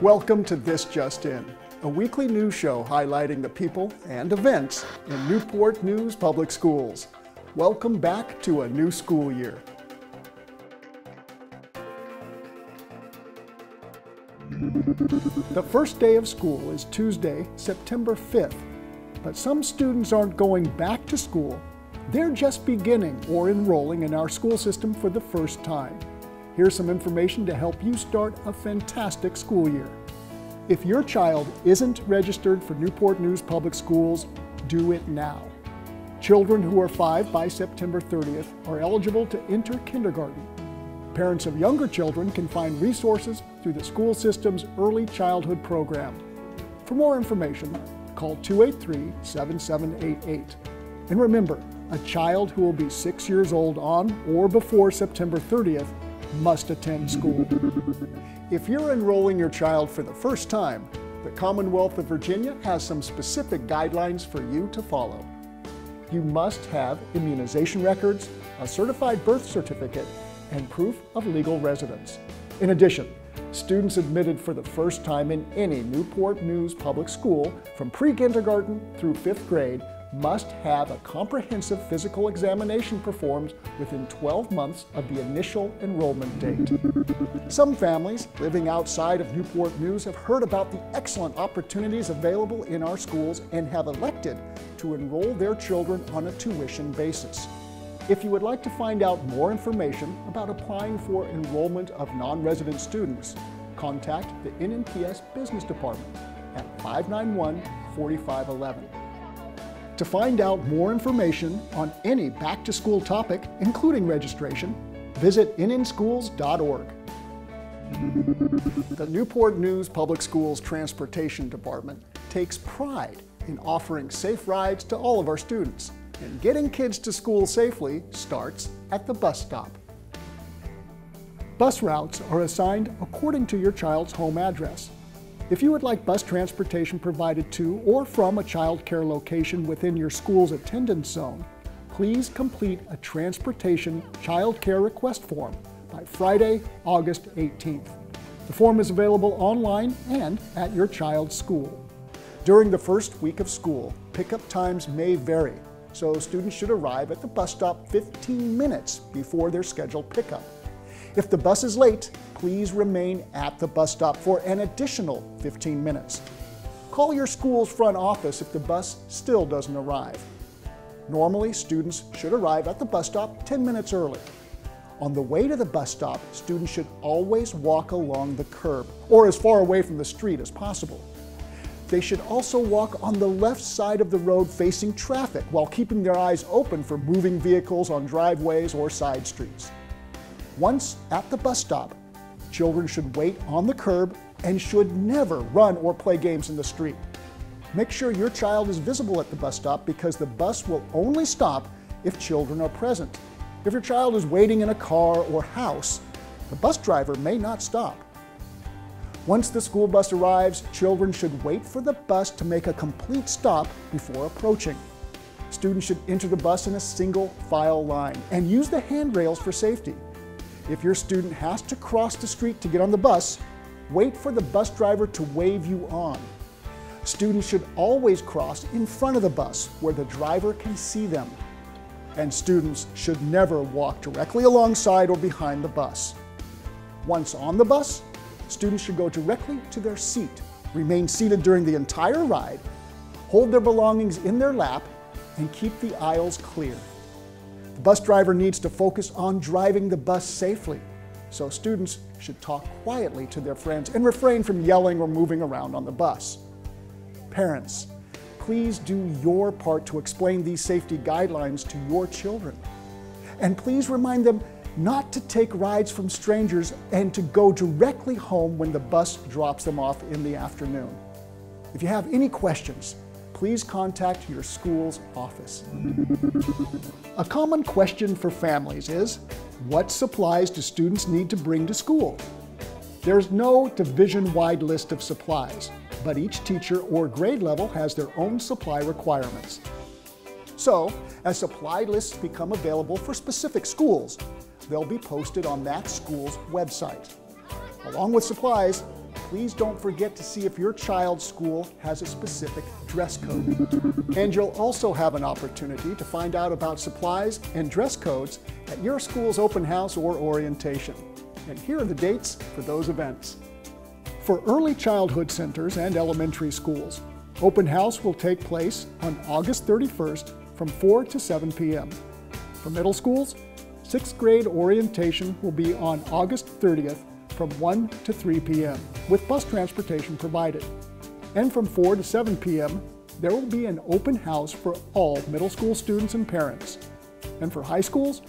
Welcome to This Just In, a weekly news show highlighting the people and events in Newport News Public Schools. Welcome back to a new school year. The first day of school is Tuesday, September 5th, but some students aren't going back to school. They're just beginning or enrolling in our school system for the first time. Here's some information to help you start a fantastic school year. If your child isn't registered for Newport News Public Schools, do it now. Children who are 5 by September 30th are eligible to enter kindergarten. Parents of younger children can find resources through the school system's early childhood program. For more information, call 283-7788. And remember, a child who will be 6 years old on or before September 30th must attend school. If you're enrolling your child for the first time, the Commonwealth of Virginia has some specific guidelines for you to follow. You must have immunization records, a certified birth certificate, and proof of legal residence. In addition, students admitted for the first time in any Newport News public school from pre-kindergarten through 5th grade must have a comprehensive physical examination performed within 12 months of the initial enrollment date. Some families living outside of Newport News have heard about the excellent opportunities available in our schools and have elected to enroll their children on a tuition basis. If you would like to find out more information about applying for enrollment of non-resident students, contact the NNPS Business Department at 591-4511. To find out more information on any back-to-school topic, including registration, visit nnschools.org. The Newport News Public Schools Transportation Department takes pride in offering safe rides to all of our students, and getting kids to school safely starts at the bus stop. Bus routes are assigned according to your child's home address. If you would like bus transportation provided to or from a child care location within your school's attendance zone, please complete a transportation child care request form by Friday, August 18th. The form is available online and at your child's school. During the first week of school, pickup times may vary, so students should arrive at the bus stop 15 minutes before their scheduled pickup. If the bus is late, please remain at the bus stop for an additional 15 minutes. Call your school's front office if the bus still doesn't arrive. Normally, students should arrive at the bus stop 10 minutes early. On the way to the bus stop, students should always walk along the curb or as far away from the street as possible. They should also walk on the left side of the road facing traffic while keeping their eyes open for moving vehicles on driveways or side streets. Once at the bus stop, children should wait on the curb and should never run or play games in the street. Make sure your child is visible at the bus stop because the bus will only stop if children are present. If your child is waiting in a car or house, the bus driver may not stop. Once the school bus arrives, children should wait for the bus to make a complete stop before approaching. Students should enter the bus in a single file line and use the handrails for safety. If your student has to cross the street to get on the bus, wait for the bus driver to wave you on. Students should always cross in front of the bus where the driver can see them. And students should never walk directly alongside or behind the bus. Once on the bus, students should go directly to their seat, remain seated during the entire ride, hold their belongings in their lap, and keep the aisles clear. The bus driver needs to focus on driving the bus safely, so students should talk quietly to their friends and refrain from yelling or moving around on the bus. Parents, please do your part to explain these safety guidelines to your children. And please remind them not to take rides from strangers and to go directly home when the bus drops them off in the afternoon. If you have any questions, please contact your school's office. A common question for families is, what supplies do students need to bring to school? There's no division-wide list of supplies, but each teacher or grade level has their own supply requirements. So, as supply lists become available for specific schools, they'll be posted on that school's website. Along with supplies, please don't forget to see if your child's school has a specific dress code. And you'll also have an opportunity to find out about supplies and dress codes at your school's open house or orientation. And here are the dates for those events. For early childhood centers and elementary schools, open house will take place on August 31st from 4 to 7 p.m. For middle schools, 6th grade orientation will be on August 30th from 1 to 3 p.m. with bus transportation provided. And from 4 to 7 p.m., there will be an open house for all middle school students and parents. And for high schools,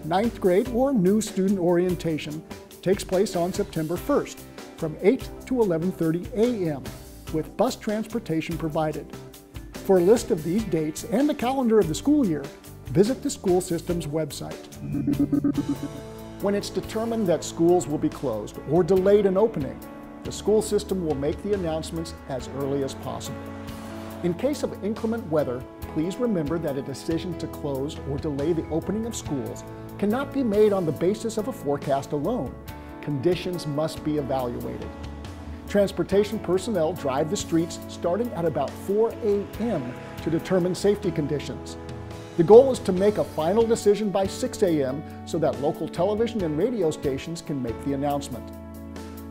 9th grade or new student orientation takes place on September 1st from 8 to 11:30 a.m. with bus transportation provided. For a list of these dates and the calendar of the school year, visit the school system's website. When it's determined that schools will be closed or delayed in opening, the school system will make the announcements as early as possible. In case of inclement weather, please remember that a decision to close or delay the opening of schools cannot be made on the basis of a forecast alone. Conditions must be evaluated. Transportation personnel drive the streets starting at about 4 a.m. to determine safety conditions. The goal is to make a final decision by 6 a.m. so that local television and radio stations can make the announcement.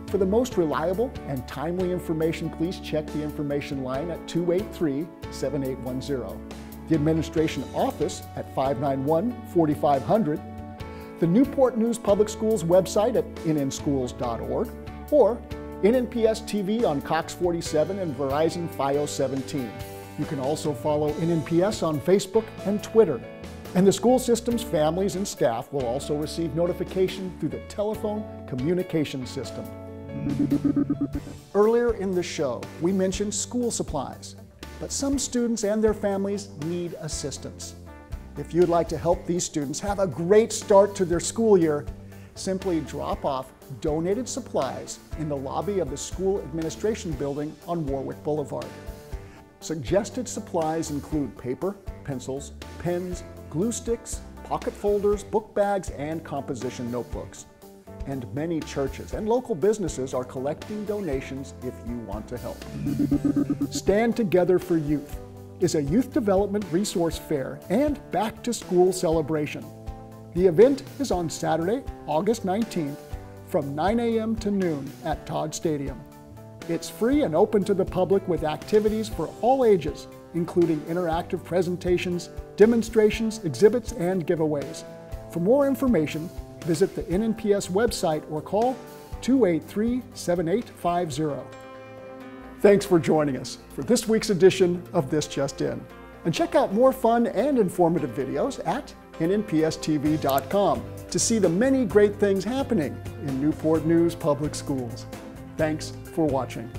For the most reliable and timely information, please check the information line at 283-7810, the administration office at 591-4500, the Newport News Public Schools website at nnschools.org, or NNPS TV on Cox 47 and Verizon Fios 17. You can also follow NNPS on Facebook and Twitter. And the school system's families and staff will also receive notification through the telephone communication system. Earlier in the show, we mentioned school supplies, but some students and their families need assistance. If you'd like to help these students have a great start to their school year, simply drop off donated supplies in the lobby of the school administration building on Warwick Boulevard. Suggested supplies include paper, pencils, pens, glue sticks, pocket folders, book bags, and composition notebooks. And many churches and local businesses are collecting donations if you want to help. Stand Together for Youth is a youth development resource fair and back-to-school celebration. The event is on Saturday, August 19th from 9 a.m. to noon at Todd Stadium. It's free and open to the public with activities for all ages, including interactive presentations, demonstrations, exhibits, and giveaways. For more information, visit the NNPS website or call 283-7850. Thanks for joining us for this week's edition of This Just In. And check out more fun and informative videos at nnpstv.com to see the many great things happening in Newport News Public Schools. Thanks for watching.